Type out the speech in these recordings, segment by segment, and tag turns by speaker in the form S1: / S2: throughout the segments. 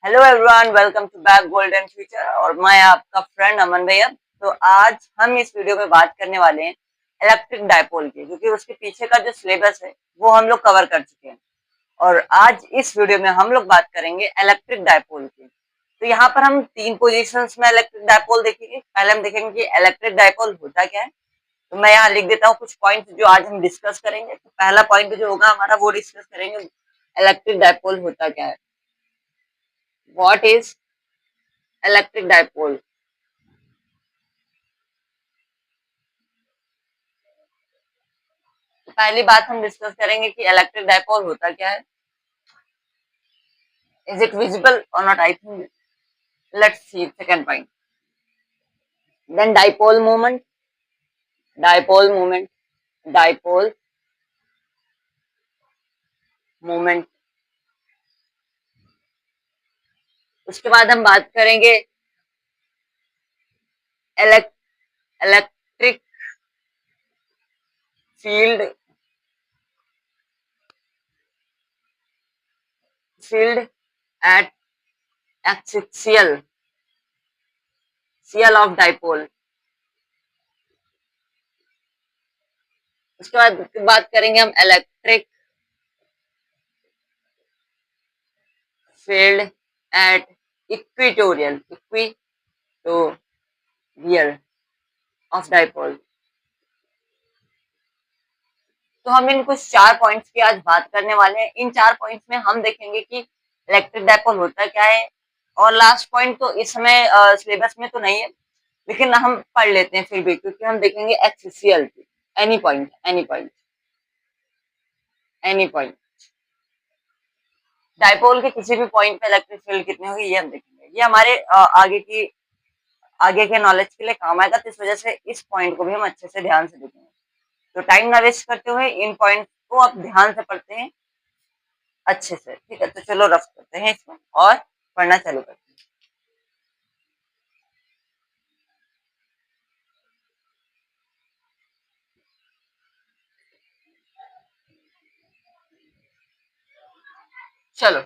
S1: Hello everyone, welcome to back golden future और मैं आपका फ्रेंड अमन भैया। तो आज हम इस वीडियो में बात करने वाले हैं इलेक्ट्रिक डायपोल की, क्योंकि उसके पीछे का जो सिलेबस है वो हम लोग कवर कर चुके हैं। और आज इस वीडियो में हम लोग बात करेंगे इलेक्ट्रिक डायपोल की। तो यहाँ पर हम तीन पोजीशंस में इलेक्ट्रिक डायपोल देखेंगे। पहले हम देखेंगे कि इलेक्ट्रिक डायपोल होता क्या है। तो मैं यहाँ लिख देता हूँ कुछ पॉइंट जो आज हम डिस्कस करेंगे। तो पहला पॉइंट जो होगा हमारा वो डिस्कस करेंगे, इलेक्ट्रिक डायपोल होता क्या है, व्हाट इज इलेक्ट्रिक डायपोल। तो पहली बात हम डिस्कस करेंगे कि इलेक्ट्रिक डायपोल होता क्या है। इज इट विजिबल और not, I think let's see second point. Then dipole moment, dipole moment, dipole moment. उसके बाद हम बात करेंगे electric field, field at axial CL of dipole. उसके बाद बात करेंगे हम electric field at equatorial, equatorial of dipole. तो हम इन कुछ चार पॉइंट्स की आज बात करने वाले हैं। इन चार पॉइंट्स में हम देखेंगे कि इलेक्ट्रिक डायपोल होता क्या है। और लास्ट पॉइंट तो इस समय सिलेबस में तो नहीं है, लेकिन हम पढ़ लेते हैं फिर भी, क्योंकि हम देखेंगे axial any point, any point, any point. Dipole के किसी भी पॉइंट पे इलेक्ट्रिक फील्ड कितनी होगी ये हम देखेंगे। ये हमारे आगे के नॉलेज के लिए काम आएगा। तो इस वजह से इस पॉइंट को भी हम अच्छे से ध्यान से देखेंगे। तो टाइम ना वेस्ट करते हुए इन पॉइंट को आप ध्यान से पढ़ते हैं अच्छे से, ठीक है। तो चलो रफ करते हैं इसको और पढ़ना चालू करते हैं। चलो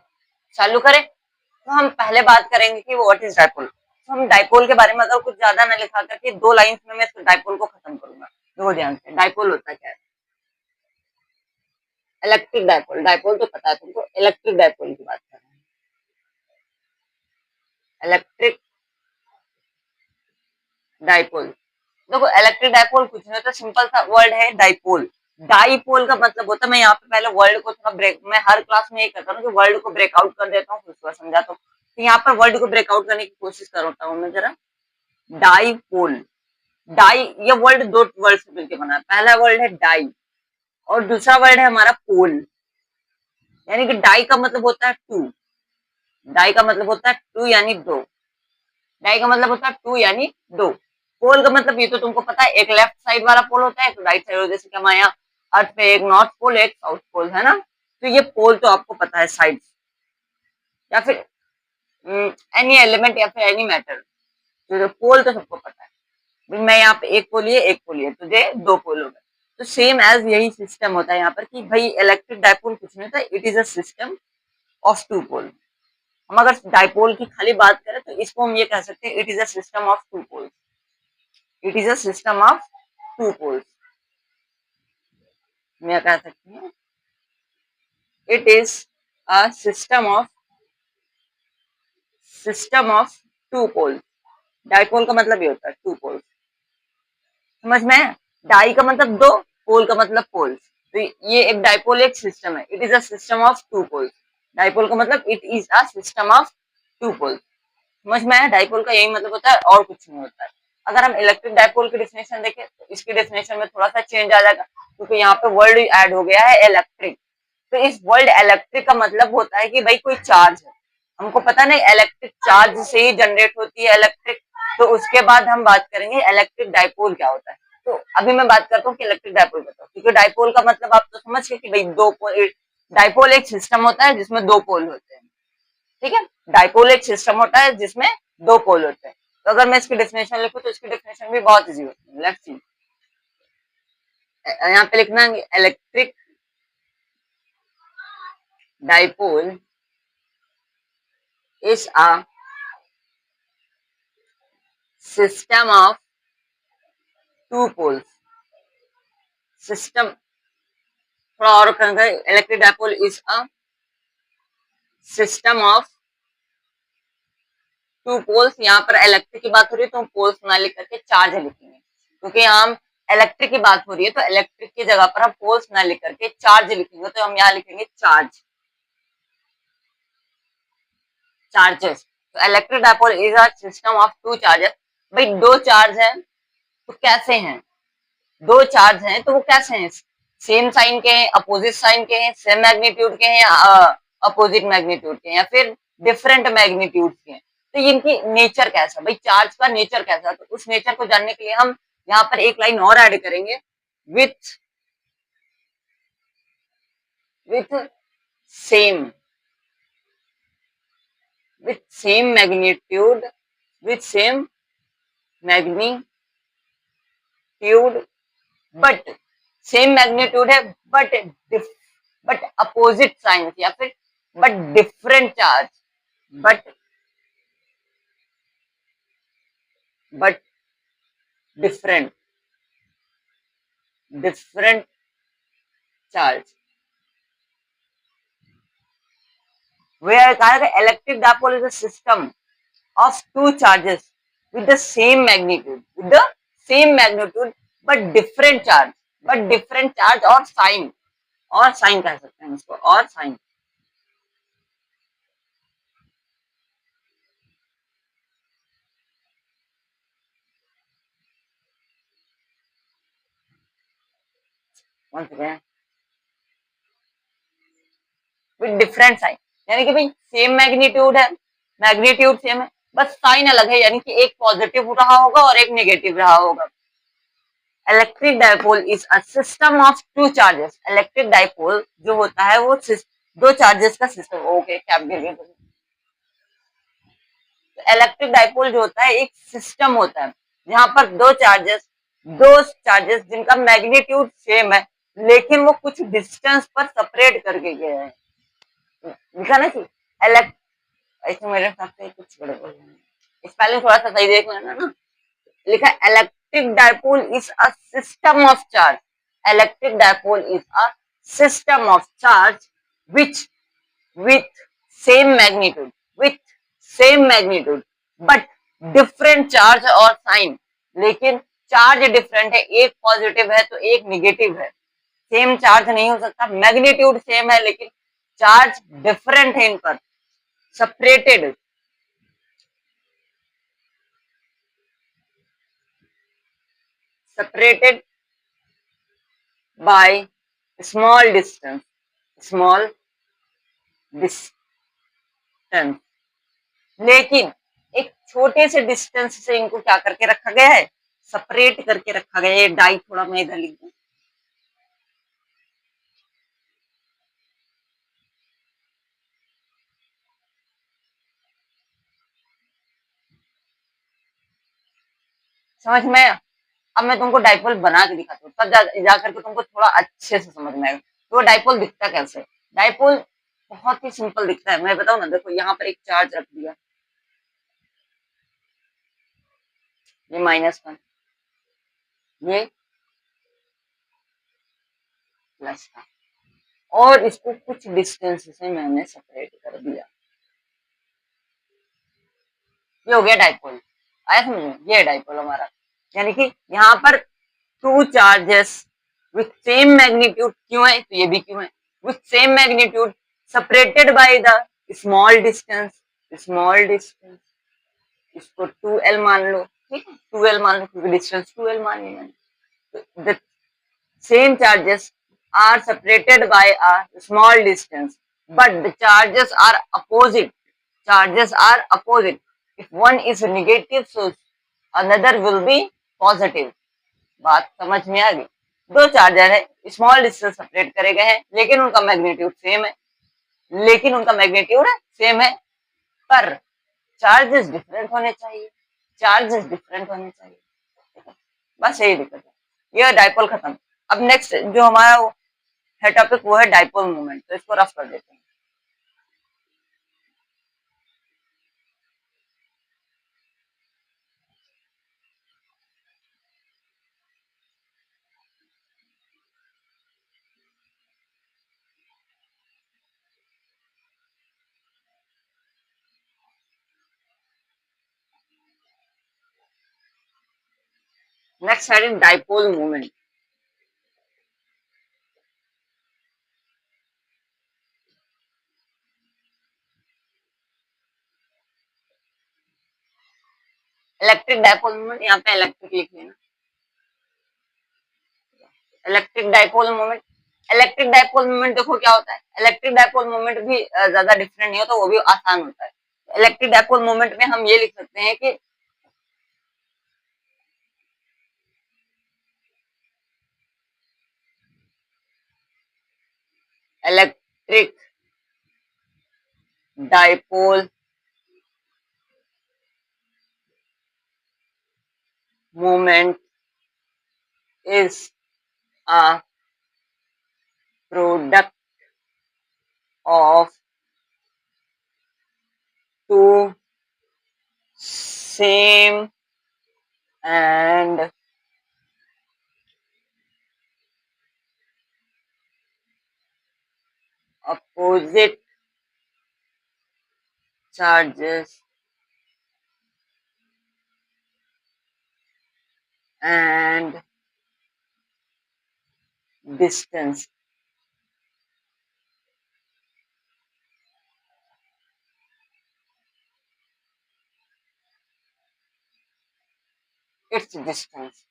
S1: चालू करें। तो हम पहले बात करेंगे कि व्हाट इज डायपोल। तो हम डायपोल के बारे में अगर कुछ ज्यादा न लिखा करके दो लाइंस में मैं इस डायपोल को खत्म करूंगा। देखो ध्यान से, डायपोल होता क्या है। इलेक्ट्रिक डायपोल, डायपोल तो पता है तुमको, इलेक्ट्रिक डायपोल की बात कर रहे हैं। इलेक्ट्रिक डायपोल, देखो इलेक्ट्रिक डायपोल कुछ नहीं होता, सिंपल सा वर्ड है डायपोल। डाइपोल का मतलब होता है, मैं यहाँ पे पहले वर्ड को थोड़ा ब्रेक, मैं हर क्लास में ये करता हूँ कि वर्ड को ब्रेकआउट कर देता हूँ, फिर समझाता हूँ। तो यहाँ पर वर्ड को ब्रेकआउट करने की कोशिश करता हूँ मैं जरा। डाइपोल, डाई ये वर्ड दो वर्ड से मिलकर बना है। पहला वर्ड है डाई और दूसरा वर्ड है हमारा पोल। यानी कि डाई का मतलब होता है टू, डाई का मतलब होता है टू यानी दो, डाई का मतलब होता है टू यानी दो। पोल का मतलब ये तो तुमको पता है, एक लेफ्ट साइड वाला पोल होता है, एक राइट साइड, जैसे कि हमारे यहाँ अर्थ पे एक नॉर्थ पोल एक साउथ पोल है ना। तो ये पोल तो आपको पता है, साइड या फिर एनी एलिमेंट या फिर एनी मैटर, तो पोल तो सबको पता है। मैं यहाँ पे एक पोल लिए एक पोल लिए, तुझे दो पोल हो गए। तो सेम एज यही सिस्टम होता है यहाँ पर कि भाई इलेक्ट्रिक डायपोल कुछ नहीं होता, it is a system of two pole. हम अगर डायपोल की खाली बात करें तो इसको हम ये कह सकते हैं, it is a system of two poles, it is a system of two poles. मैं कह सकती हूँ it is a system of two poles. Dipole का मतलब ये होता है टू पोल्स, समझ में। डाई का मतलब दो, पोल का मतलब पोल्स। तो ये एक डायपोल एक सिस्टम है, it is a system of two poles. Dipole का मतलब it is a system of two poles, समझ में आया। डायपोल का यही मतलब होता है और कुछ नहीं होता है। अगर हम इलेक्ट्रिक डायपोल की डेफिनेशन देखें तो इसकी डेफिनेशन में थोड़ा सा चेंज आ जाएगा, क्योंकि यहाँ पे वर्ड ऐड हो गया है इलेक्ट्रिक। तो इस वर्ड इलेक्ट्रिक का मतलब होता है कि भाई कोई चार्ज है। हमको पता नहीं, इलेक्ट्रिक चार्ज से ही जनरेट होती है इलेक्ट्रिक। तो उसके बाद हम बात करेंगे इलेक्ट्रिक डायपोल क्या होता है। तो अभी मैं बात करता हूँ कि इलेक्ट्रिक डायपोल बताओ, क्योंकि डायपोल का मतलब आप तो समझ गए कि भाई दो पोल। डायपोल एक सिस्टम होता है जिसमें दो पोल होते हैं, ठीक है। डायपोल एक सिस्टम होता है जिसमें दो पोल होते हैं। तो अगर मैं इसकी डेफिनेशन लिखूं तो इसकी डेफिनेशन भी बहुत इजी होती है। लेट्स सी, यहाँ पे लिखना है electric dipole is a system of two poles. System थोड़ा और करेंगे, electric dipole is a system of two poles. यहाँ पर इलेक्ट्रिक की बात हो रही है तो हम पोल्स ना लिख करके चार्ज लिखेंगे, क्योंकि यहाँ हम इलेक्ट्रिक की बात हो रही है तो इलेक्ट्रिक की जगह पर हम पोल्स ना लिख करके चार्ज लिखेंगे, तो हम यहाँ लिखेंगे चार्ज, चार्जेस। तो electric dipole is a system of two charges. भाई दो चार्ज है तो कैसे हैं, दो चार्ज हैं तो वो कैसे हैं, सेम साइन के हैं, अपोजिट साइन के हैं, सेम मैग्नीट्यूड के हैं, अपोजिट मैग्नीट्यूड के हैं, या फिर डिफरेंट मैग्नीट्यूड के हैं। तो इनकी नेचर कैसा, भाई चार्ज का नेचर कैसा, तो उस नेचर को जानने के लिए हम यहाँ पर एक लाइन और ऐड करेंगे, with same, with same magnitude, with same magnitude, but same magnitude है बट अपोजिट साइन, या फिर but different charge, but different charge. where electric dipole is a system of two charges with the same magnitude, but different charge, और sign कह सकते हैं इसको, और sign. With different sign, यानी कि भाई सेम मैग्नीट्यूड है, मैग्नीट्यूड सेम है, बस साइन अलग है, यानी कि एक पॉजिटिव रहा होगा और एक नेगेटिव रहा होगा। Electric dipole is a system of two charges. Electric dipole जो होता है वो दो चार्जेस का सिस्टम। ओके, कैप गिर गई। इलेक्ट्रिक डायपोल जो होता है एक सिस्टम होता है जहां पर दो चार्जेस जिनका मैग्नीट्यूड सेम है लेकिन वो कुछ डिस्टेंस पर सेपरेट करके गए हैं। लिखा ना कि ऐसे मेरे साथ से कुछ गड़बड़ है, इस पहले थोड़ा सा सही देख लेना ना। लिखा electric dipole is a system of charge. Electric dipole is a system of charge which with same magnitude but different charge और साइन। लेकिन चार्ज डिफरेंट है, एक पॉजिटिव है तो एक निगेटिव है, सेम चार्ज नहीं हो सकता। मैग्नीट्यूड सेम है लेकिन चार्ज डिफरेंट है इन पर, सेपरेटेड बाय स्मॉल डिस्टेंस, लेकिन एक छोटे से डिस्टेंस से इनको क्या करके रखा गया है, सेपरेट करके रखा गया है। डाई थोड़ा मैं इधर लिख दूं, समझ में। अब मैं तुमको डाइपोल बना के दिखाता हूँ, तब जाकर के तुमको थोड़ा अच्छे से समझ में आएगा तो डाइपोल दिखता कैसे। डाइपोल बहुत ही सिंपल दिखता है, मैं बताऊं ना। देखो यहाँ पर एक चार्ज रख दिया, ये -1, ये प्लस था, और इसको कुछ डिस्टेंस से मैंने सेपरेट कर दिया, ये हो गया डाइपोल। आया समझ में, ये डाइपोल हमारा। यानी कि यहाँ पर two charges with same magnitude, क्यों है तो ये भी क्यों है, with same magnitude separated by the small distance, इसको 2l मान लो, ठीक है, 2l मान लो क्योंकि डिस्टेंस 2l मान लिया मैंने। The same charges are separated by a small distance but the charges are opposite, if one is negative so another will be positive। बात समझ में आ गई। दो चार्जर है, स्मॉल डिस्टेंस सेपरेट करे गए हैं लेकिन उनका मैग्नीट्यूड सेम है, पर चार्जेस डिफरेंट होने चाहिए, बस यही दिक्कत है। ये डाइपोल खत्म। अब नेक्स्ट जो हमारा है टॉपिक वो है डाइपोल मोमेंट, तो इसको रफ कर देते हैं। नेक्स्ट है dipole moment. Electric dipole moment, यहाँ पे इलेक्ट्रिक लिख लेना। Electric dipole moment, electric dipole moment देखो क्या होता है। इलेक्ट्रिक डाइपोल मोमेंट भी ज्यादा डिफरेंट नहीं होता, वो भी आसान होता है। इलेक्ट्रिक डाइपोल मोमेंट में हम ये लिख सकते हैं कि electric dipole moment is a product of two same and opposite charges and distance. Its distance.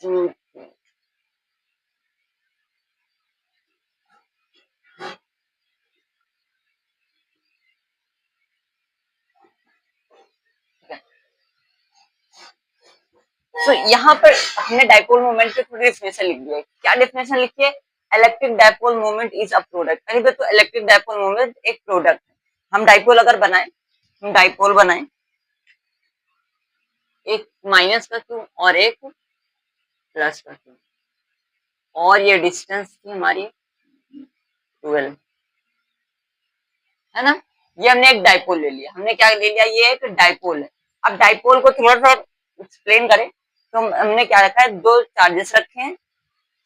S1: To तो यहाँ पर हमने डाइपोल मोमेंट की थोड़ी डेफिनेशन लिख दी है। क्या डेफिनेशन लिखी है? Electric dipole moment is a product. कहीं पे तो इलेक्ट्रिक डाइपोल मोमेंट एक प्रोडक्ट है। हम डाइपोल अगर बनाए, हम डाइपोल बनाए, एक माइनस का क्यू और एक प्लस का क्यू, और ये डिस्टेंस थी हमारी 12, है ना। ये हमने एक डाइपोल ले लिया। हमने क्या ले लिया? ये एक डाइपोल है। अब डाइपोल को थोड़ा सा एक्सप्लेन करें तो हमने क्या रखा है? दो चार्जेस रखे हैं,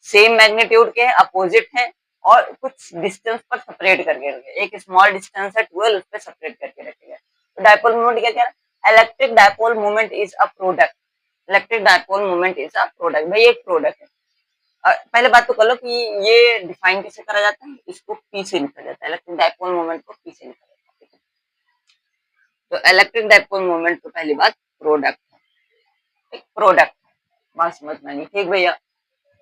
S1: सेम मैग्नीट्यूड के हैं, अपोजिट हैं, और कुछ डिस्टेंस पर सेपरेट करके रखे। एक स्मॉल डिस्टेंस है 12, उस पर सेपरेट करके रखे गए। तो डाइपोल मोमेंट क्या कह रहा है? Electric dipole moment is a product. Electric dipole moment is a product. भाई एक प्रोडक्ट है। पहले बात तो कर लो कि ये डिफाइन कैसे करा जाता है। इसको पी से लिखा जाता है, इलेक्ट्रिक डाइपोल मोमेंट को पी से लिखा जाता है। तो इलेक्ट्रिक डाइपोल मोमेंट तो पहली बात प्रोडक्ट है, एक प्रोडक्ट। बात समझना नहीं, ठीक भैया।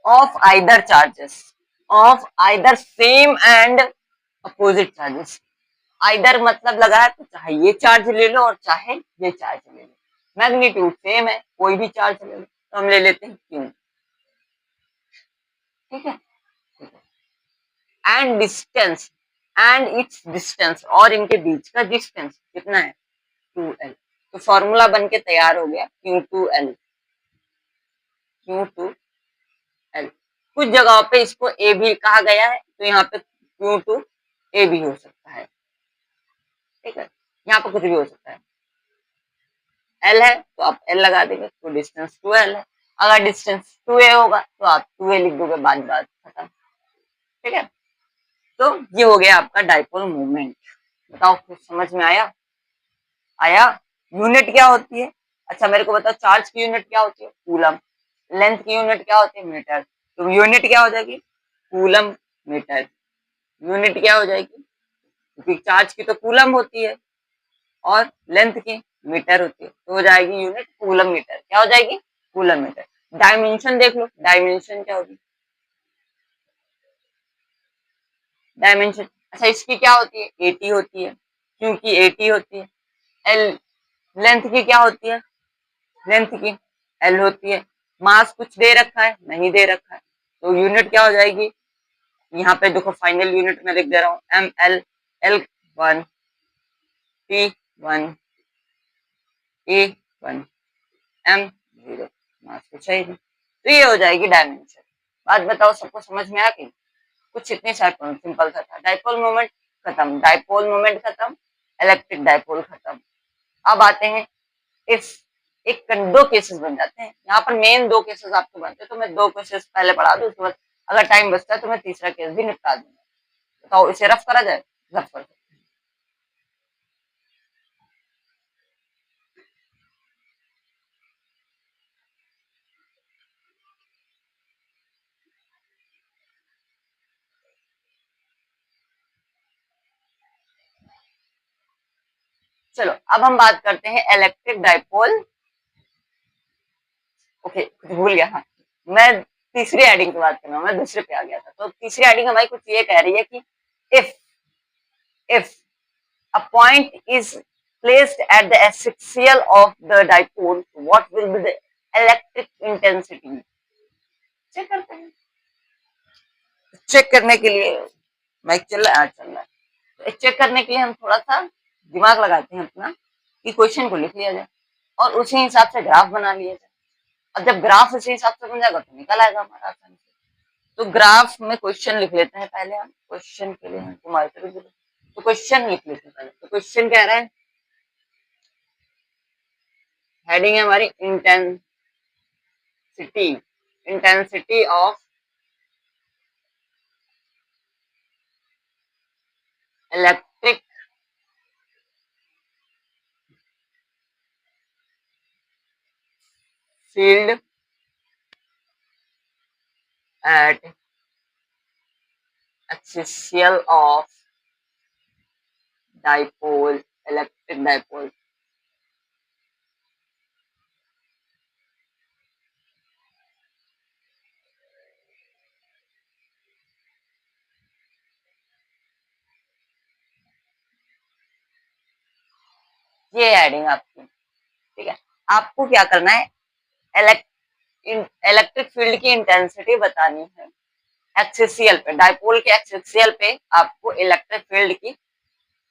S1: Of either charges, of either same and opposite charges. Either मतलब लगा है तो चाहे ये चार्ज ले लो और चाहे ये चार्ज ले लो, मैग्नीट्यूड सेम है, कोई भी चार्ज ले लो। तो हम ले लेते हैं क्यू, ठीक है। And distance, and it's distance, और इनके बीच का डिस्टेंस कितना है? 2l। तो फॉर्मूला बन के तैयार हो गया Q2L। Q2L। कुछ जगहों पे इसको ए भी कहा गया है, तो यहाँ पे Q2A भी हो सकता है, ठीक है। यहाँ पे कुछ भी हो सकता है। L है तो आप L लगा देंगे, तो डिस्टेंस 2l है। अगर डिस्टेंस 2a होगा तो आप 2a लिख दोगे, बात बात खत्म, ठीक है। तो ये हो गया आपका डाइपोल मूवमेंट। बताओ कुछ समझ में आया? आया। यूनिट क्या होती है? अच्छा मेरे को बताओ, चार्ज की यूनिट क्या होती है? कूलम। लेंथ की यूनिट क्या होती है? मीटर। तो यूनिट क्या हो जाएगी? Coulomb metre. यूनिट क्या हो जाएगी? क्योंकि चार्ज की तो कूलम होती है और लेंथ की मीटर होती है, तो हो जाएगी यूनिट कूलम मीटर। क्या हो जाएगी? Coulomb metre. डायमेंशन देख लो, डायमेंशन क्या होगी? डायमेंशन, अच्छा इसकी क्या होती है? 80 होती है, क्योंकि 80 होती है। एल, लेंथ की क्या होती है? लेंथ की एल होती है। मास कुछ दे रखा है? नहीं दे रखा है, तो यूनिट क्या हो जाएगी? यहाँ पे देखो फाइनल यूनिट में लिख दे रहा हूँ, ML, L1, T1, A1, M0। मास कुछ है नहीं, तो ये हो जाएगी डायमेंशन। बात बताओ, सबको समझ में आ गई? कुछ इतनी सिंपल सा था। डाइपोल मोमेंट खत्म, डाइपोल मोमेंट खत्म, इलेक्ट्रिक डाइपोल खत्म। अब आते हैं इफ दो केसेस बन जाते हैं। यहाँ पर मेन दो केसेस आपके बनते हैं, तो मैं दो केसेस पहले पढ़ा दूं, उसके बाद अगर टाइम बचता है तो मैं तीसरा केस भी निपटा दूंगा। तो इसे रफ करा जाए, रफ कर। चलो अब हम बात करते हैं इलेक्ट्रिक डाइपोल। ओके, कुछ भूल गया। हाँ, मैं तीसरी हेडिंग की बात कर रहा हूँ, मैं दूसरे पे आ गया था। तो तीसरी हेडिंग हमारी कुछ ये कह रही है कि if if a point is placed at the axial of the dipole, what will be the electric intensity? Check करते हैं। चेक करने के लिए माइक चल रहा है, चल रहा है। तो चेक करने के लिए हम थोड़ा सा दिमाग लगाते हैं अपना, कि क्वेश्चन को लिख लिया जाए और उसी हिसाब से ग्राफ बना लिया जाए। अब जब ग्राफ उसी हिसाब से बन जाएगा तो निकल आएगा हमारा आसानी से। तो ग्राफ में क्वेश्चन लिख लेते हैं पहले हम, क्वेश्चन के लिए हमको मार्कर भी, तो क्वेश्चन लिख लेते हैं पहले। तो क्वेश्चन कह रहा है, हेडिंग है हमारी intensity of electric field at axial of dipole, electric dipole. ये हेडिंग आपकी, ठीक है। आपको क्या करना है, इलेक्ट्रिक फील्ड की इंटेंसिटी बतानी है एक्सियल पे, डाइपोल के एक्सियल पे आपको इलेक्ट्रिक फील्ड की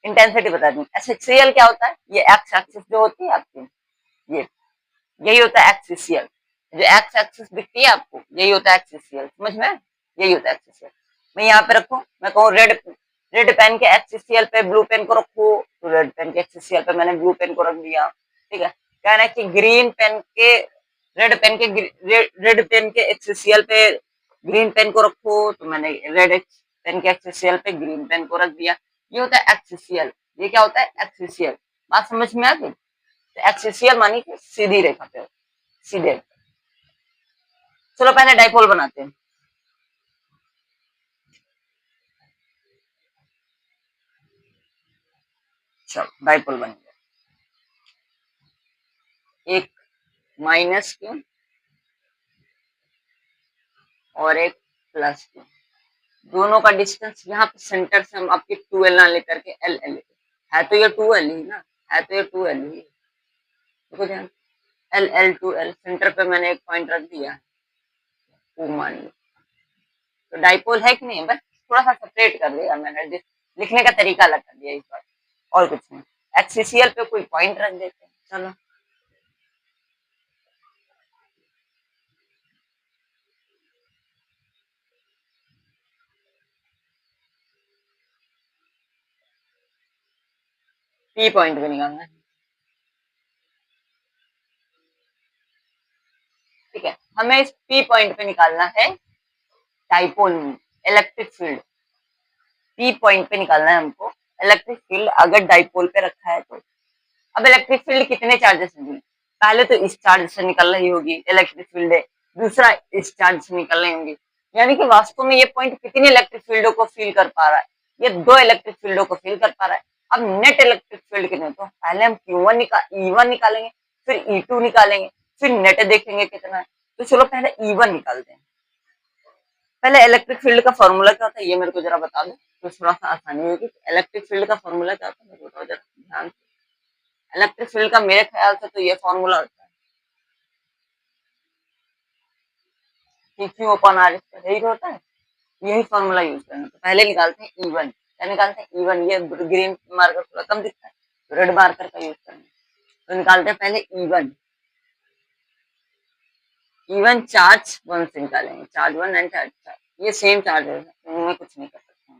S1: इंटेंसिटी बतानी है। एक्सियल क्या होता है, ये एक्स एक्सिस जो होती है आपकी, ये यही होता है एक्सियल। जो एक्स एक्सिस दिखती है आपको, यही होता है एक्सियल, समझ में, यही होता है एक्सियल। मैं यहाँ पे रखू, मैं कहूँ रेड रेड पेन के एक्सियल पे ब्लू पेन को रखो, तो रेड पेन के एक्सियल पे मैंने ब्लू पेन को रख दिया, ठीक है। कहना है कि ग्रीन पेन के रेड पेन के एक्सियल पे ग्रीन पेन को रखो, तो मैंने रेड पेन के एक्सियल पे ग्रीन पेन को रख दिया। ये होता है एक्सियल, ये क्या होता है एक्सियल। बात समझ में आ गई। एक्सियल मानी कि सीधी रेखा पे, सीधे। चलो पहले डाइपोल बनाते हैं। चलो डाइपोल बन गया, एक माइनस क्यू और एक प्लस क्यू, दोनों का डिस्टेंस यहाँ पे सेंटर से हम आपकी 2l ना लेकर के एल एल, है तो ये 2l ही ना, है तो ये 2l ही। देखो ध्यान, एल एल 2l, सेंटर पे मैंने एक पॉइंट रख दिया, वो मान लो। तो डाइपोल है कि नहीं, बस थोड़ा सा सेपरेट कर दिया मैंने, लिखने का तरीका अलग कर दिया इस बार, और कुछ नहीं। एक्सियल पे कोई पॉइंट रख देते हैं, चलो। पी पॉइंट भी निकालना है, ठीक है। हमें इस पी पॉइंट पे निकालना है डाइपोल में इलेक्ट्रिक फील्ड, पी पॉइंट पे निकालना है हमको इलेक्ट्रिक फील्ड अगर डाइपोल पे रखा है तो। अब इलेक्ट्रिक फील्ड कितने चार्जेस होंगे, पहले तो इस चार्ज से निकल रही होगी इलेक्ट्रिक फील्ड है, दूसरा इस चार्ज से निकल रही होंगी, यानी कि वास्तव में ये पॉइंट कितनी इलेक्ट्रिक फील्डों को फील कर पा रहा है, ये दो इलेक्ट्रिक फील्डों को फील कर पा रहा है। अब नेट इलेक्ट्रिक फील्ड कितने, तो पहले हम Q1 E1 निकालेंगे, फिर E2 निकालेंगे, फिर नेट देखेंगे कितना है। तो चलो पहले E1 निकालते हैं। पहले इलेक्ट्रिक फील्ड का फॉर्मूला क्या होता है ये मेरे को जरा बता दो, तो थोड़ा सा आसानी होगी। इलेक्ट्रिक फील्ड का फॉर्मूला क्या होता है मेरे को बताओ जरा ध्यान से। इलेक्ट्रिक फील्ड का मेरे ख्याल से तो ये फॉर्मूला होता है, क्यू अपॉन आर स्क्वायर, यही तो होता है। यही फॉर्मूला यूज करना, तो पहले निकालते हैं E1। क्या निकालते हैं E1, ये ग्रीन मार्कर थोड़ा कम दिखता है, तो रेड मार्कर का यूज करना। तो निकालते हैं पहले E1। E1 चार्ज 1 से निकालेंगे, चार्ज 1 एंड चार्ज, ये सेम चार्ज है, मैं कुछ नहीं कर सकता।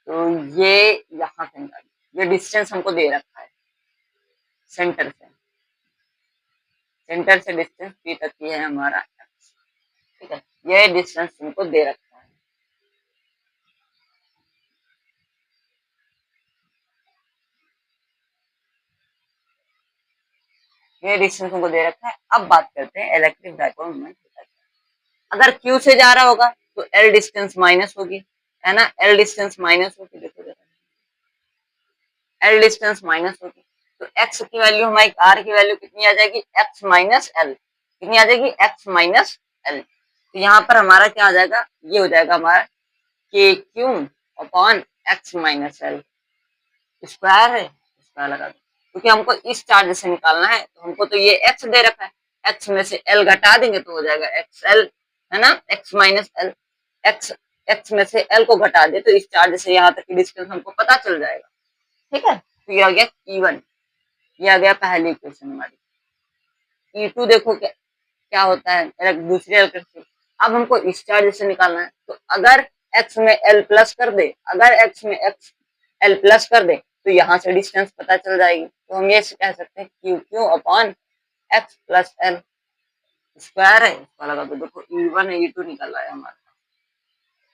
S1: तो ये यहाँ से निकालेंगे, ये डिस्टेंस हमको दे रखा है सेंटर से, सेंटर से डिस्टेंस पी तक की है हमारा x, ठीक है। ये डिस्टेंस तुमको दे रखा है। ये डिस्टेंस तुमको दे रखा है। अब बात करते हैं इलेक्ट्रिक डाइपोल मोमेंट होता है। अगर Q से जा रहा होगा तो L डिस्टेंस माइनस होगी, है ना, L डिस्टेंस माइनस होगी, देखो जरा, L डिस्टेंस माइनस होगी। तो x की वैल्यू हमारी r की वैल्यू कितनी आ जाएगी, x माइनस एल, कितनी आ जाएगी, x माइनस एल। तो यहाँ पर हमारा क्या आ जाएगा, ये हो जाएगा हमारा के Q upon X minus L, square है, स्क्वायर लगा दो, क्योंकि हमको इस चार्ज से निकालना है। तो हमको तो ये x दे रखा है, x में से l घटा देंगे तो हो जाएगा xl, है ना, x माइनस एल। x में से l को घटा दे तो इस चार्ज से यहाँ तक की डिस्टेंस हमको पता चल जाएगा, ठीक है। तो ये आ गया E1, ये आ गया पहली इक्वेशन हमारी। E2 देखो क्या क्या होता है, दूसरी इलेक्ट्रिक। अब हमको इस चार्ज से निकालना है। तो अगर x में l प्लस कर दे, अगर x में x l प्लस कर दे तो यहाँ से डिस्टेंस पता चल जाएगी। तो हम ये कह सकते हैं Q Q upon X plus L, square है, इसका लगा दो, देखो E1 E2 निकल रहा है हमारा,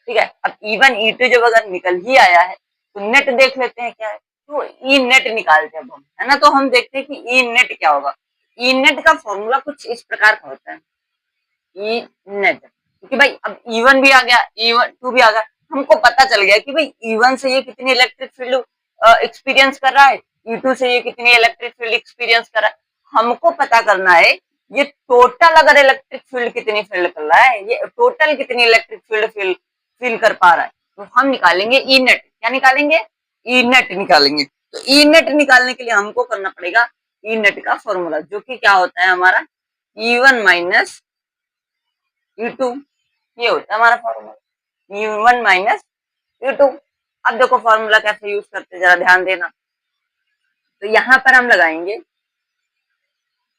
S1: ठीक है। अब E1 E2 जब अगर निकल ही आया है तो नेट देख लेते हैं क्या है। तो ई नेट निकालते हैं हम, है ना। तो हम देखते हैं कि ई नेट क्या होगा। ई नेट का फॉर्मूला कुछ इस प्रकार का होता है, ई नेट, क्योंकि भाई अब E1 भी आ गया, E2 भी आ गया, हमको पता चल गया कि भाई E1 से ये कितनी इलेक्ट्रिक फील्ड एक्सपीरियंस कर रहा है, E2 से ये कितनी इलेक्ट्रिक फील्ड एक्सपीरियंस कर रहा है। हमको पता करना है ये टोटल अगर इलेक्ट्रिक फील्ड कितनी फील्ड कर रहा है, ये टोटल कितनी इलेक्ट्रिक फील्ड फील कर पा रहा है। तो हम निकालेंगे ई नेट, क्या निकालेंगे, ई नेट निकालेंगे। तो ई नेट निकालने के लिए हमको करना पड़ेगा ई नेट का फॉर्मूला, जो कि क्या होता है हमारा E1 माइनस E2, ये होता है हमारा फॉर्मूला, E1 माइनस E2। अब देखो फॉर्मूला कैसे यूज करते हैं, जरा ध्यान देना। तो यहाँ पर हम लगाएंगे,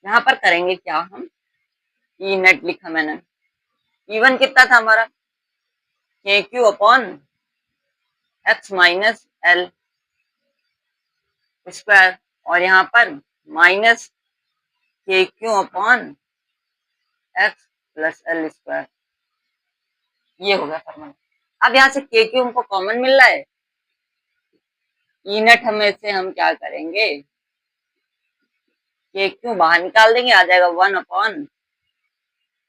S1: यहाँ पर करेंगे क्या, हम ई नेट लिखा मैंने, E1 कितना था हमारा, के Q upon X minus L square, और यहाँ पर माइनस के Q upon X plus L square, ये हो गया फॉर्मूला। अब यहाँ से के क्यू हमको कॉमन मिल रहा है, ई नेट हमें से हम क्या करेंगे, के क्यू बाहर निकाल देंगे, आ जाएगा 1 अपॉन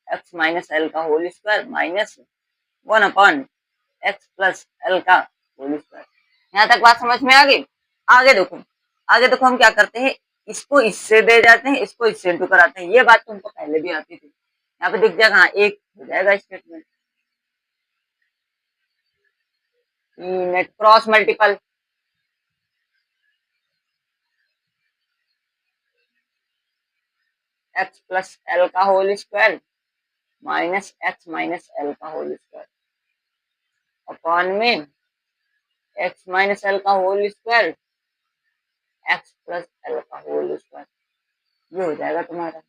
S1: एक्स माइनस एल का whole square minus 1 upon X plus L का होल स्क्वायर। यहाँ तक बात समझ में आ गई। आगे देखो, आगे देखो हम क्या करते हैं, इसको इससे दे जाते हैं, इसको इससे इंटू कराते हैं। ये बात तुमको पहले भी आती थी, यहाँ पे दिख जाएगा, हाँ एक हो जाएगा statement, net cross multiple, x plus L का whole square minus x minus L का होल स्क्वायर अपॉन में एक्स माइनस एल का whole square x plus L का होल स्क्वायर, ये हो जाएगा तुम्हारा।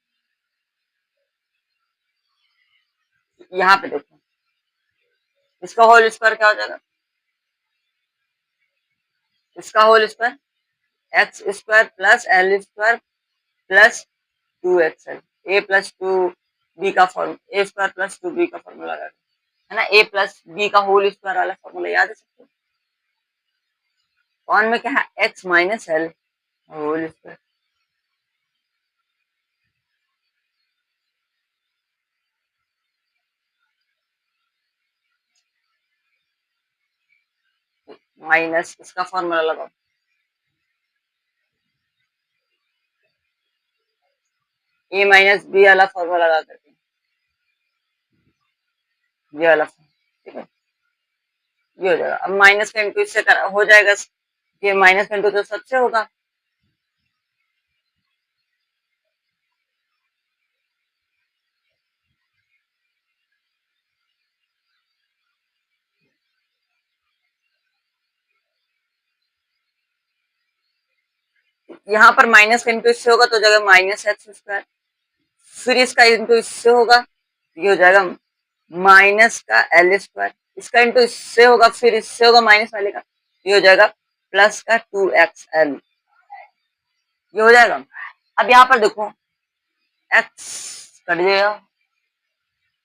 S1: यहाँ पे देखो इसका होल स्क्वायर क्या हो जाएगा, इसका whole square X square plus L square plus 2xl, A plus two B का form, A square plus 2b का फॉर्मूला है ना, ए प्लस बी का होल स्क्वायर वाला फॉर्मूला याद है सबको। कौन में क्या है, X minus L whole square, minus इसका फॉर्मूला लगाओ, ए माइनस बी वाला फॉर्मूला लगा करके, ये वाला, ठीक है, ये हो जाएगा। अब माइनस का इंटू इससे हो जाएगा, ये माइनस का इंटू तो सबसे होगा, यहाँ पर माइनस का इंटू इससे होगा तो हो जाएगा माइनस एक्स स्क्वायर, फिर इसका इंटू इससे होगा, ये हो जाएगा माइनस का एल स्क्वायर, इसका इंटू इससे होगा, फिर इससे होगा माइनस वाले का, ये हो जाएगा प्लस का 2xl, ये हो जाएगा। अब यहाँ पर देखो एक्स कट गया,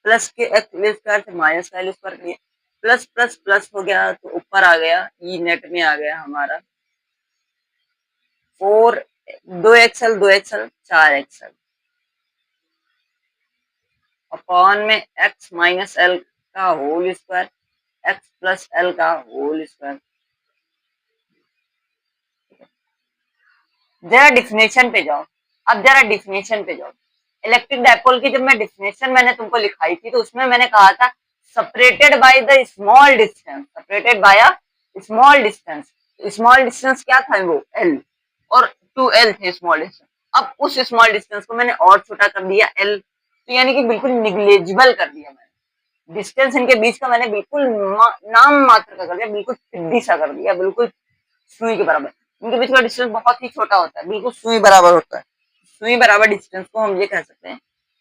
S1: प्लस के एक्स एल स्क्वायर से माइनस का एल स्क्वायर कर दिया, प्लस प्लस प्लस हो गया तो ऊपर आ गया, ई नेट में आ गया हमारा 4, 2 एक्सएल 2 एक्सएल 4 एक्सएल अपॉन में एक्स माइनस एल का whole square, x plus L का होल स्क्वायर। जरा डिफिनेशन पे जाओ, अब जरा डिफिनेशन पे जाओ। इलेक्ट्रिक डायपोल की जब मैं डिफिनेशन मैंने तुमको लिखाई थी तो उसमें मैंने कहा था separated by the small distance, separated by a small distance. Small distance क्या था वो एल, और 2l थे स्मॉल डिस्टेंस। अब उस स्मॉल डिस्टेंस को मैंने और छोटा कर दिया एल, तो यानी कि बिल्कुल निग्लेजिबल कर दिया मैंने डिस्टेंस इनके बीच का, मैंने बिल्कुल नाम मात्र का कर दिया, बिल्कुल टिड्डी सा कर दिया, बिल्कुल सुई के बराबर। इनके बीच का डिस्टेंस बहुत ही छोटा होता है, बिल्कुल सुई बराबर होता है। सुई बराबर डिस्टेंस को हम ये कह सकते हैं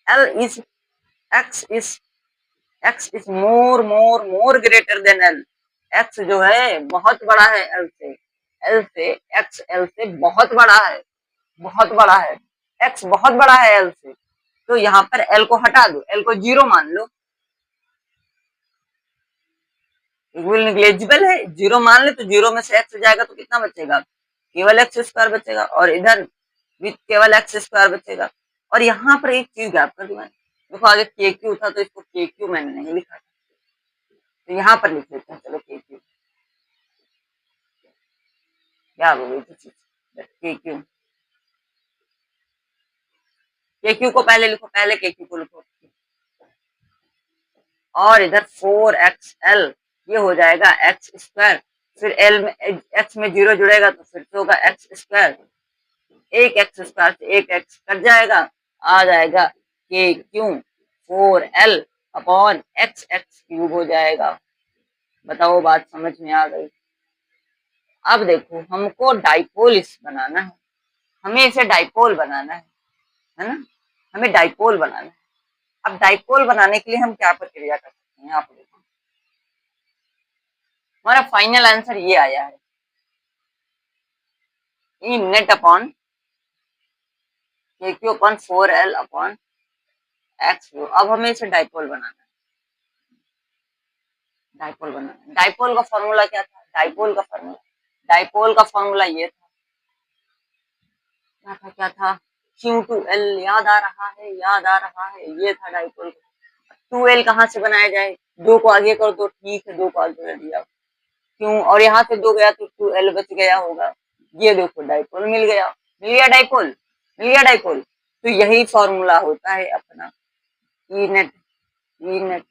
S1: L is x is x is more greater than L. X जो है बहुत बड़ा है एल से, एल से एक्स एल से बहुत बड़ा है, बहुत बड़ा है, एक्स बहुत बड़ा है एल से। तो यहाँ पर एल को हटा दो, एल को 0 मान लो, इक्वल निग्लेजिबल है, 0 मान ले तो 0 में से एक्स जाएगा तो कितना बचेगा, केवल एक्स स्क्वायर बचेगा, और इधर भी केवल एक्स स्क्वायर बचेगा। और यहाँ पर एक चीज याद कर दी मैंने, देखो आगे के क्यू था तो इसको के क्यू मैंने नहीं लिखा था, तो यहाँ पर लिख लेते हैं, चलो के क्यू क्या हो गई चीज, के क्यू, के क्यू को पहले लिखो, पहले के क्यू को लिखो, और इधर 4xl ये हो जाएगा एक्स स्क्वायर, फिर एल में एक्स में 0 जुड़ेगा तो फिर से होगा एक्स स्क्वायर, एक एक्स स्क्वायर से एक एक्स कट जाएगा, आ जाएगा के Q 4l upon x x cube हो जाएगा। बताओ बात समझ में आ गई। अब देखो हमको डाइपोल इस बनाना है, हमें इसे डाइपोल बनाना है ना, हमें डाइपोल बनाना है। अब डाइपोल बनाने के लिए हम क्या प्रक्रिया कर सकते हैं, आप देखो हमारा फाइनल आंसर ये आया है, ई नेट अपॉन के Q upon 4l upon x Q. अब हमें इसे डाइपोल बनाना है, डाइपोल बनाना है। डाइपोल का फॉर्मूला क्या था, डाइपोल का फॉर्मूला ये था, क्या था, Q2L, याद आ रहा है, याद आ रहा है, ये था डाइपोल। 2l कहाँ से बनाया जाए, 2 को आगे कर दो, ठीक है 2 को आगे कर दिया, क्यों, और यहाँ से 2 गया तो 2l बच गया होगा, ये देखो डाइपोल मिल गया, मिल गया डाइपोल, मिल गया डाइपोल। तो यही फॉर्मूला होता है अपना E net, E net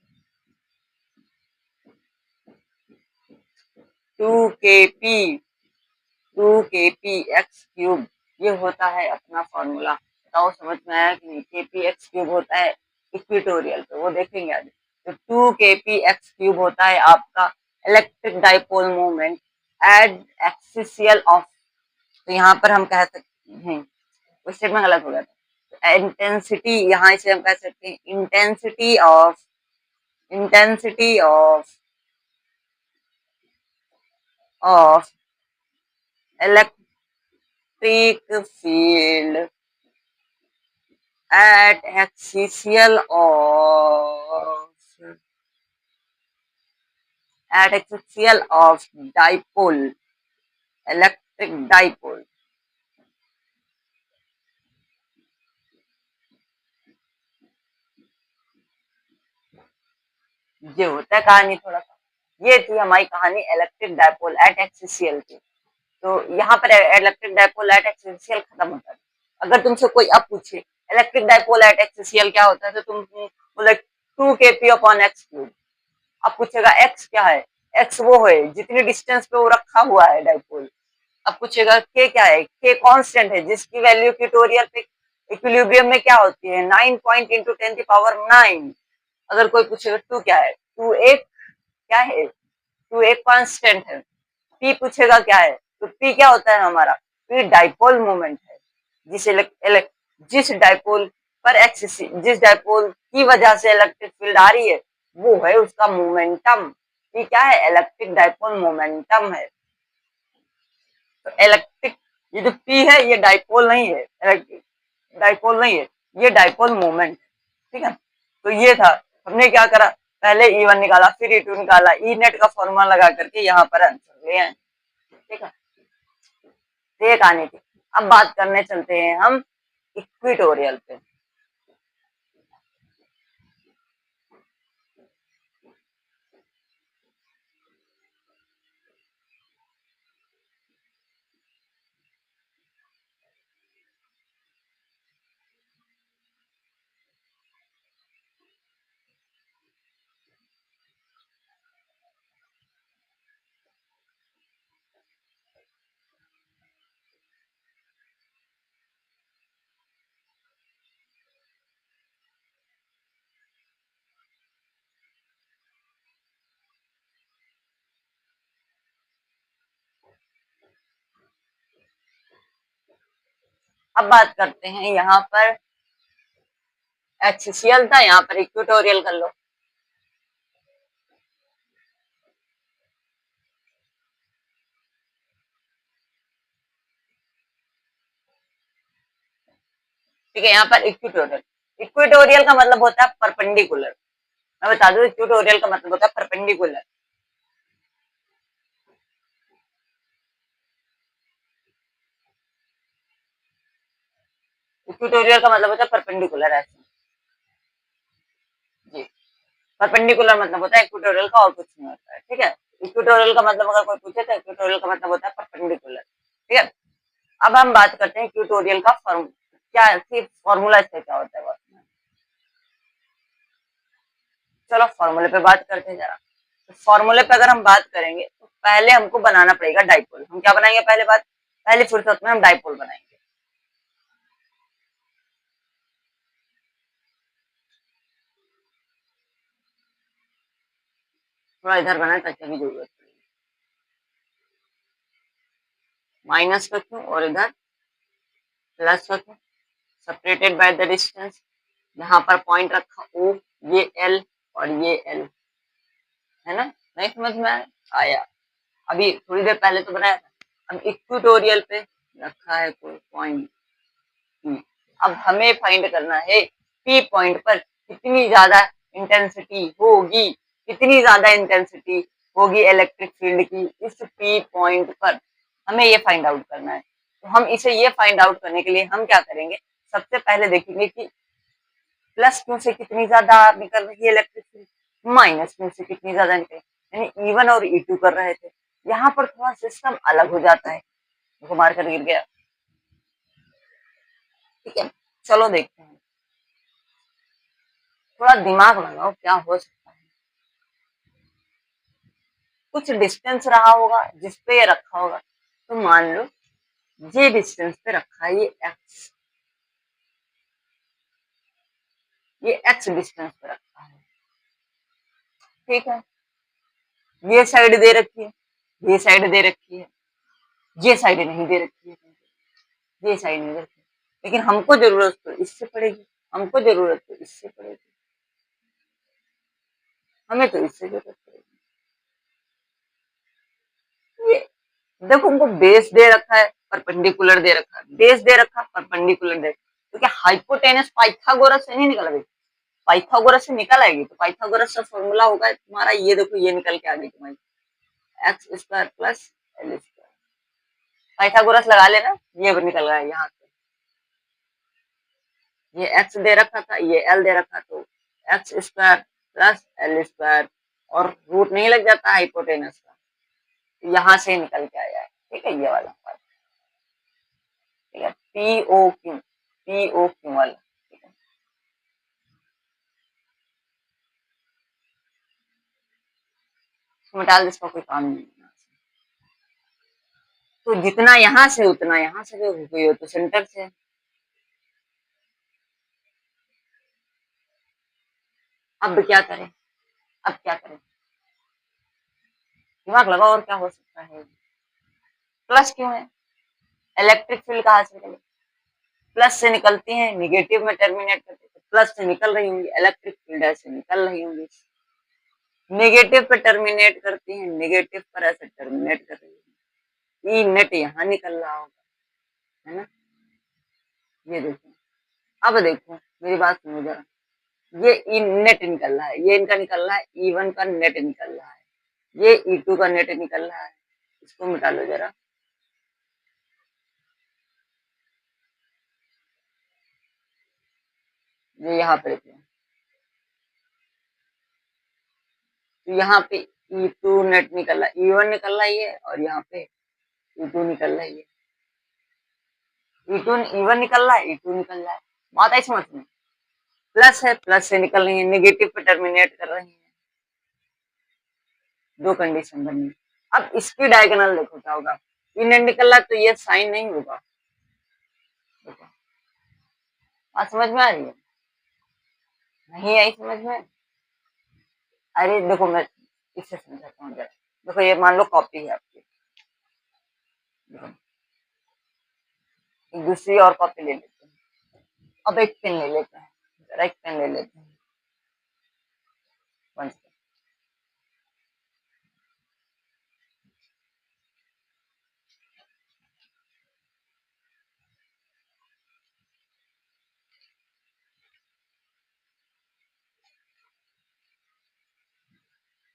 S1: 2kp x cube, ये होता है अपना फॉर्मूला। बताओ समझ में आया कि नहीं, kp एक्स क्यूब होता है इक्वेटोरियल पे, वो देखेंगे आज। तो 2kp एक्स क्यूब होता है आपका electric dipole moment at axial of, तो यहाँ पर हम कह सकते हैं, उस स्टेटमेंट गलत हो गया था, इंटेंसिटी, यहाँ इसे हम कह सकते हैं intensity of electric field at axial of dipole, electric dipole। ये होता है कहानी थोड़ा सा, ये थी हमारी कहानी इलेक्ट्रिक डाइपोल एट एक्सियल की। तो यहाँ पर इलेक्ट्रिक डाइपोल एट एक्सियल खत्म होता है। अगर तुमसे कोई अब पूछे इलेक्ट्रिक डाइपोल एट एक्सियल क्या होता है तो तुम बोले 2kp अपॉन एक्स क्यूब। अब पूछेगा एक्स क्या है, एक्स वो है जितनी डिस्टेंस पे वो रखा हुआ है डाइपोल। अब पूछेगा के क्या है, के कांस्टेंट है जिसकी वैल्यू इक्वेटोरियल पे इक्विलिब्रियम में क्या होती है 9 पॉइंट इंटू 10⁹। अगर कोई पूछेगा टू क्या है, टू एक क्या है, टू एक कांस्टेंट है। पी पूछेगा क्या है, तो पी क्या होता है हमारा, पी डाइपोल मोमेंट है, जिस डाइपोल पर जिस डाइपोल की वजह से इलेक्ट्रिक फील्ड आ रही है वो है उसका मोमेंटम। पी क्या है, इलेक्ट्रिक डाइपोल मोमेंटम है। तो इलेक्ट्रिक, ये जो पी है ये डाइपोल नहीं है, इलेक्ट्रिक डाइपोल नहीं है, ये डाइपोल मोमेंट, ठीक है। तो ये था, हमने क्या करा, पहले E1 निकाला, फिर E2 निकाला, ई नेट का फॉर्मूला लगा करके यहाँ पर आंसर ले आए, ठीक है। ये कहानी थी। अब बात करने चलते हैं हम इक्वेटोरियल पे। अब बात करते हैं यहाँ पर HCl था, यहाँ पर इक्वेटोरियल कर लो। ठीक है, यहाँ पर इक्वेटोरियल, इक्वेटोरियल का मतलब होता है परपेंडिकुलर। मैं बता दूं, इक्वेटोरियल का मतलब होता है परपेंडिकुलर। इक्वेटोरियल का मतलब होता है परपेंडिकुलर, ऐसे जी। परपेंडिकुलर मतलब होता है इक्वेटोरियल का, और कुछ नहीं होता है, ठीक है। इक्वेटोरियल का मतलब अगर कोई पूछे तो इक्वेटोरियल का मतलब होता है परपेंडिकुलर, ठीक है। अब हम बात करते हैं इक्वेटोरियल का क्या सिर्फ फॉर्मूला इससे क्या होता है बस। चलो फॉर्मूले पे बात करते हैं जरा। तो फॉर्मूले पे अगर हम बात करेंगे तो पहले हमको बनाना पड़ेगा डाइपोल। हम क्या बनाएंगे, पहले फुर्सत में हम डाइपोल बनाएंगे। थोड़ा इधर बनाए ताकि अभी जरूरत पड़ेगी। माइनस का क्यों और इधर प्लस का क्यों, सेपरेटेड बाय द डिस्टेंस। यहाँ पर पॉइंट रखा O, ये L और ये L, है ना। नहीं समझ में आया? अभी थोड़ी देर पहले तो बनाया था। अब इक्वेटोरियल पे रखा है कोई पॉइंट P। अब हमें फाइंड करना है P पॉइंट पर कितनी ज्यादा इंटेंसिटी होगी, कितनी ज्यादा इंटेंसिटी होगी इलेक्ट्रिक फील्ड की इस P पॉइंट पर, हमें ये फाइंड आउट करना है। तो हम इसे ये फाइंड आउट करने के लिए हम क्या करेंगे, सबसे पहले देखेंगे कि प्लस क्यू से कितनी ज्यादा निकल रही है इलेक्ट्रिक फील्ड, माइनस क्यू से कितनी ज्यादा निकल, यानी E1 और E2 कर रहे थे। यहाँ पर थोड़ा सिस्टम अलग हो जाता है, घुमार कर गिर गया, ठीक है। चलो देखते हैं, थोड़ा दिमाग लगाओ क्या हो सकता है। कुछ डिस्टेंस रहा होगा जिसपे ये रखा होगा, तो मान लो ये डिस्टेंस पे रखा है, ये एक्स डिस्टेंस पे रखा है, ठीक है। ये साइड दे रखी है, ये साइड दे रखी है, ये साइड नहीं दे रखी है, ये साइड नहीं दे रखी है, लेकिन हमको जरूरत तो इससे पड़ेगी, हमको जरूरत तो इससे पड़ेगी, हमें तो इससे जरूरत पड़ेगी। ये देखो, उनको बेस दे रखा है, परपेंडिकुलर दे रखा है, बेस दे रखा, परपेंडिकुलर दे, तो क्या हाइपोटेनस पाइथागोरस से नहीं निकल गई, पाइथागोरस से निकल आएगी। तो पाइथागोरस का फॉर्मूला होगा तुम्हारा, ये देखो ये निकल के आ गई तुम्हारी x square plus L square. Pythagoras लगा लेना, ये निकल गया यहाँ से, ये एक्स दे रखा था, ये एल दे रखा, तो x square plus L square, और रूट नहीं लग जाता हाइपोटेनस का, यहाँ से निकल के आया है, ठीक है। ये वाला पार्ट, ठीक है, पी ओ क्यू वाला, ठीक है। इसमें डाल दे, इसका कोई काम नहीं है। तो जितना यहाँ से उतना यहाँ से भी हुई हो, तो सेंटर से। अब क्या करें, अब क्या करें, दिमाग लगाओ, और क्या हो सकता है। प्लस क्यों है, इलेक्ट्रिक फील्ड कहाँ से निकले, प्लस से निकलती है, निगेटिव में टर्मिनेट करती है, प्लस से निकल रही होंगी, इलेक्ट्रिक फील्ड ऐसे निकल रही होंगी, नेगेटिव पे टर्मिनेट करती है, नेगेटिव पर ऐसे टर्मिनेट कर रही है, ई नेट यहाँ निकल रहा होगा, है ना। ये देखो, अब देखो मेरी बात सुनो जरा, ये नेट निकल रहा है, ये इनका निकल रहा है, E1 का नेट निकल रहा है, ये E2 का नेट निकल रहा है, इसको मिटा लो जरा। ये यहाँ पे देखो, तो यहाँ पे E2 नेट निकल रहा है, E1 निकल रहा है ये, और यहाँ पे E2 निकल रहा है ये, E2 E1 निकल रहा है, E2 निकल रहा है। बात आई समझ में? प्लस है, प्लस से निकल रही है, नेगेटिव पे टर्मिनेट कर रही है, दो कंडीशन बनी। अब इसकी डायगोनल देखो क्या होगा, ये नेट निकल रहा है तो ये साइन नहीं होगा। देखो बात समझ में आ रही है? नहीं आई समझ में? अरे देखो मैं इससे समझाता हूँ जरा। देखो ये मान लो कॉपी है आपकी, देखो एक दूसरी और कॉपी ले लेते हैं। अब एक पेन ले लेते हैं, जरा एक पेन ले लेते हैं, वन सेकंड,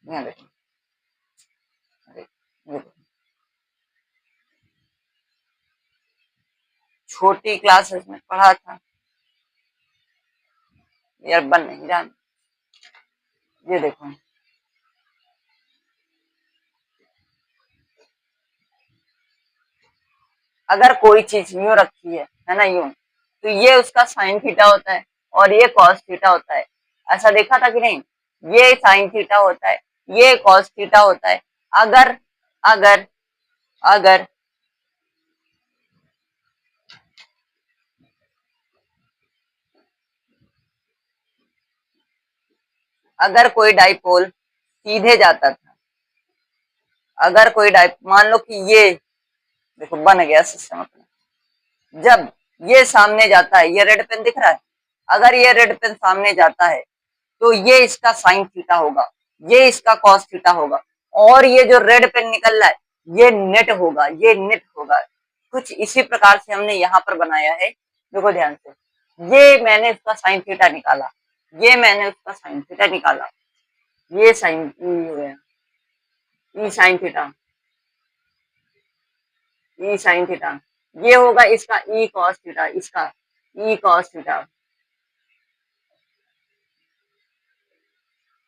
S1: यहाँ देखो, अरे ये देखो, छोटी क्लासेस में पढ़ा था, यार बन नहीं रहा। ये देखो, अगर कोई चीज यूं रखी है ना यूं, तो ये उसका साइन थीटा होता है और ये कॉस थीटा होता है। ऐसा देखा था कि नहीं? ये साइन थीटा होता है, ये कॉस थीटा होता है। अगर अगर अगर अगर कोई डाइपोल सीधे जाता था, अगर कोई डाइप मान लो कि ये देखो बन गया सिस्टम अपना, जब ये सामने जाता है, ये रेड पेन दिख रहा है, अगर ये रेड पेन सामने जाता है तो ये इसका साइन थीटा होगा, ये इसका कॉस थीटा होगा, और ये जो रेड पेन निकल रहा है ये नेट होगा, ये नेट होगा। कुछ इसी प्रकार से हमने यहाँ पर बनाया है, देखो ध्यान से, ये मैंने इसका साइन थीटा निकाला, ये मैंने उसका साइन थीटा निकाला, ये साइन हो गया, ई साइन थीटा, ई साइन थीटा, ये होगा इसका ई कॉस थीटा, इसका ई कॉस थीटा।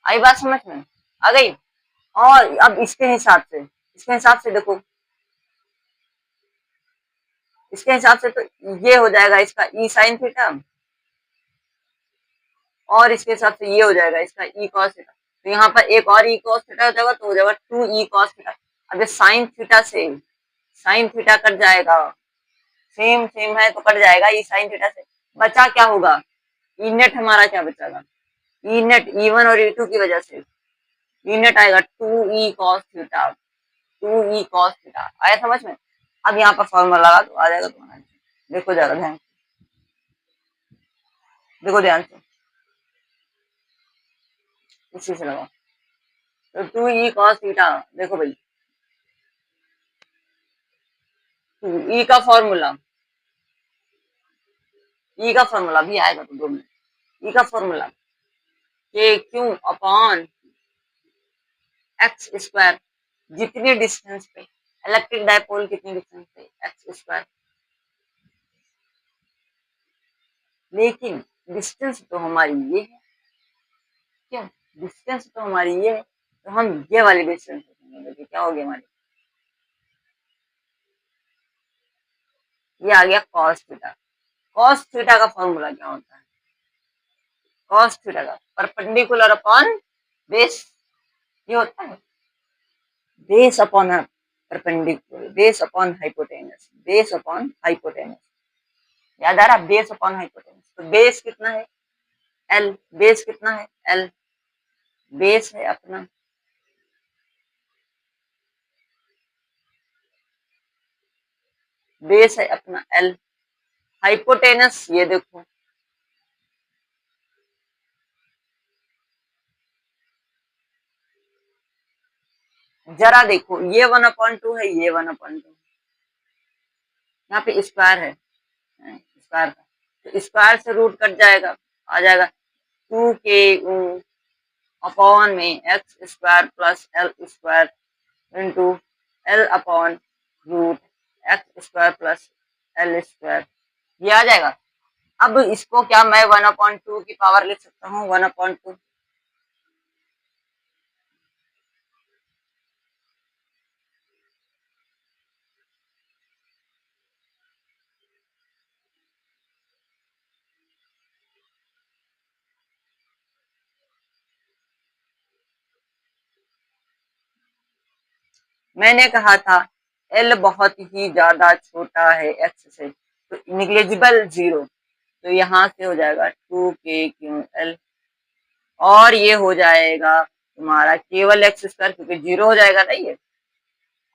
S1: आई बात समझ में? आ गई? और अब इसके हिसाब से देखो, इसके हिसाब से तो ये हो जाएगा इसका ई साइन थीटा, और इसके हिसाब से ये हो जाएगा इसका ई कॉस थीटा। तो यहाँ पर एक और ई कॉस थीटा हो जाएगा, तो हो जाएगा 2 ई कॉस थीटा। अब ये साइन थीटा से साइन थीटा कट जाएगा, सेम सेम है तो कट जाएगा, ई साइन थीटा से बचा क्या होगा, ई नेट हमारा क्या बचेगा, ई नेट E1 और E2 की वजह से ई नेट आएगा 2 E cos theta, 2 E cos theta. आया समझ में? अब यहाँ पर फॉर्मूला लगा तो आ जाएगा तुम्हारा। देखो जरा ध्यान, देखो ध्यान से, इसी से लगाओ, तो 2 ई कॉस थीटा, देखो भाई, 2 ई का फॉर्मूला, ई का फॉर्मूला भी आएगा तो 2 मिनट। ई का फॉर्मूला के क्यू अपॉन एक्स स्क्वायर, जितनी डिस्टेंस पे इलेक्ट्रिक डायपोल, कितनी डिस्टेंस पे एक्स स्क्वायर, लेकिन डिस्टेंस तो हमारी ये है, क्या डिस्टेंस तो हमारी ये है, तो हम ये वाली डिस्टेंस देखिए क्या होगी हमारी, ये आ गया कॉस थीटा। कॉस थीटा का फॉर्मूला क्या होता है, कॉस थीटा का परपेंडिकुलर अपॉन बेस, ये होता है base upon perpendicular, base upon hypotenuse, base upon hypotenuse, याद आ रहा, बेस अपॉन हाइपोटेनस। तो बेस कितना है, एल, बेस कितना है, एल, बेस है अपना, बेस है अपना एल, हाइपोटेनस ये देखो, जरा देखो, ये 1/2 है, ये 1/2, यहाँ पे स्क्वायर है, स्क्वायर का, तो स्क्वायर से रूट कट जाएगा, आ जाएगा 2k अपॉन में X square plus L square into L upon root X square plus L square, ये आ जाएगा। अब इसको क्या मैं 1/2 की पावर लिख सकता हूँ, 1/2। मैंने कहा था एल बहुत ही ज्यादा छोटा है एक्स से, तो निग्लेजिबल जीरो, तो यहाँ से हो जाएगा 2k/L, और ये हो जाएगा तुम्हारा केवल एक्स स्क्वायर, क्योंकि जीरो हो जाएगा ना ये,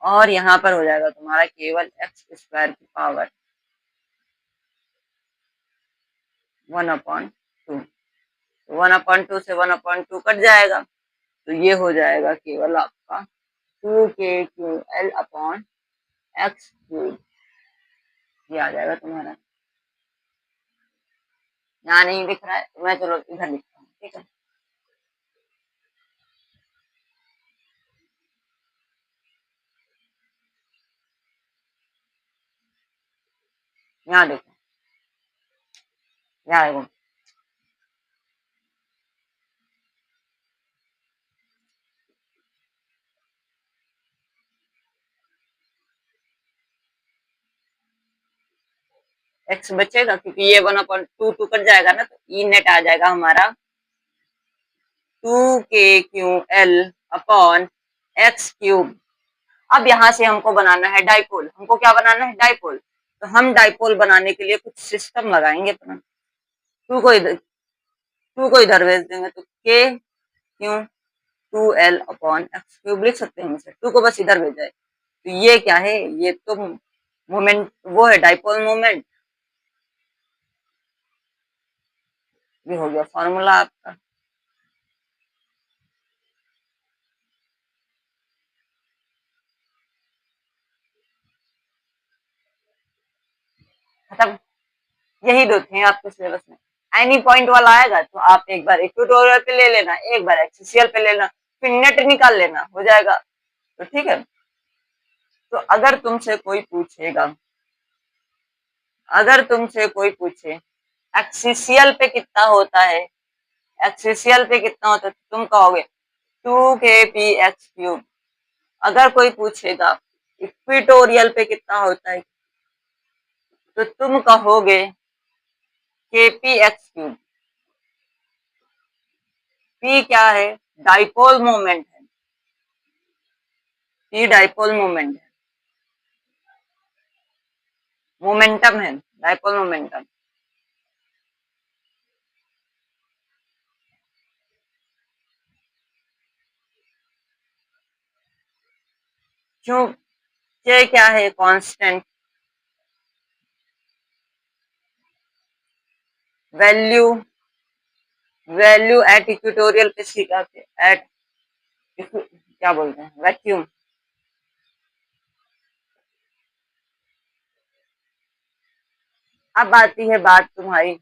S1: और यहाँ पर हो जाएगा तुम्हारा केवल एक्स स्क्वायर की पावर 1/2। 1/2 से 1/2 कट जाएगा, तो ये हो जाएगा केवल आपका 2k/L अपॉन एक्स क्यूब, ये आ जाएगा तुम्हारा। यहाँ नहीं दिख रहा है तो मैं चलो इधर लिखता हूँ, ठीक है। यहाँ देखो, यहाँ देखो, एक्स बचेगा क्योंकि ये 1/2 कट जाएगा ना, तो ई नेट आ जाएगा हमारा 2k/L अपॉन एक्स क्यूब। अब यहाँ से हमको बनाना है डाइपोल, हमको क्या बनाना है, डाइपोल। तो हम डाइपोल बनाने के लिए कुछ सिस्टम लगाएंगे अपना। टू को इधर भेज देंगे, तो k/2L अपॉन एक्स क्यूब लिख सकते हैं हम इसे, टू को बस इधर भेजा है। तो ये क्या है, ये तो मोमेंट वो है, डाइपोल मोमेंट। ये हो गया फॉर्मूला आपका। खत्म, यही दो थे आपके सिलेबस में। एनी पॉइंट वाला आएगा तो आप एक बार इक्वेटोरियल पे ले लेना, एक बार एक्सियल पे लेना, फिर नेट निकाल लेना, हो जाएगा। तो ठीक है। तो अगर तुमसे कोई पूछे एक्सियल पे कितना होता है, एक्सियल पे कितना होता है, तो तुम कहोगे 2k/P(x³। अगर कोई पूछेगा इक्वेटोरियल पे कितना होता है, तो तुम कहोगे kpx³। p क्या है, डाइपोल मोमेंट है, p डाइपोल मोमेंट है, मोमेंटम है, डाइपोल मोमेंटम। क्यों, ये क्या है, constant value, value at equatorial पे सीखा थे, एट क्या बोलते हैं, वैक्यूम। अब आती है बात तुम्हारी,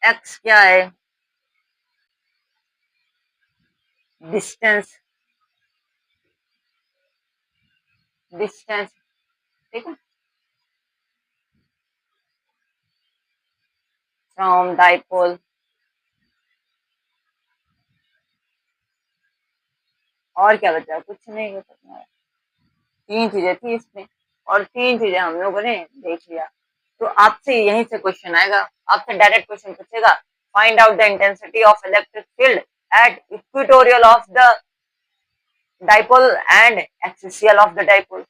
S1: एक्स क्या है, डिस्टेंस, डिस्टेंस, ठीक है, फ्रॉम डाइपोल। और क्या बचा, कुछ नहीं बचा तुम्हारा, तीन चीजें थी इसमें, और तीन चीजें हम लोगों ने देख लिया। तो आपसे यहीं से क्वेश्चन आएगा, आपसे डायरेक्ट क्वेश्चन पूछेगा, find out the intensity of electric field at equatorial of the dipole and axial of the dipole.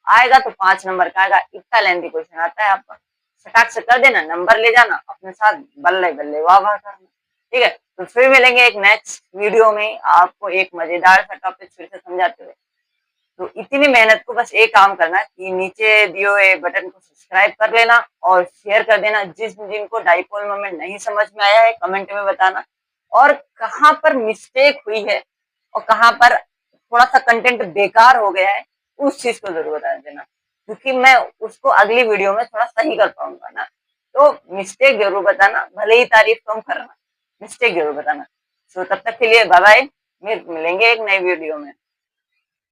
S1: आएगा तो 5 नंबर का आएगा, इतना लेंथी क्वेश्चन आता है आपका, फटाक से कर देना, नंबर ले जाना अपने साथ, बल्ले बल्ले वाह वाह करना। ठीक है, तो फिर मिलेंगे एक नेक्स्ट वीडियो में आपको एक मजेदार सा टॉपिक फिर से समझाते हुए। तो इतनी मेहनत को बस एक काम करना कि नीचे दिए हुए बटन को सब्सक्राइब कर लेना और शेयर कर देना। जिनको डाइपोल मोमेंट नहीं समझ में आया है कमेंट में बताना, और कहाँ पर मिस्टेक हुई है और कहाँ पर थोड़ा सा कंटेंट बेकार हो गया है, उस चीज को जरूर बता देना। क्योंकि मैं उसको अगली वीडियो में थोड़ा सही कर पाऊंगा ना। तो मिस्टेक जरूर बताना, भले ही तारीफ कम करना, मिस्टेक जरूर बताना। सो तब तक के लिए बाय बाय, मिलेंगे एक नई वीडियो में।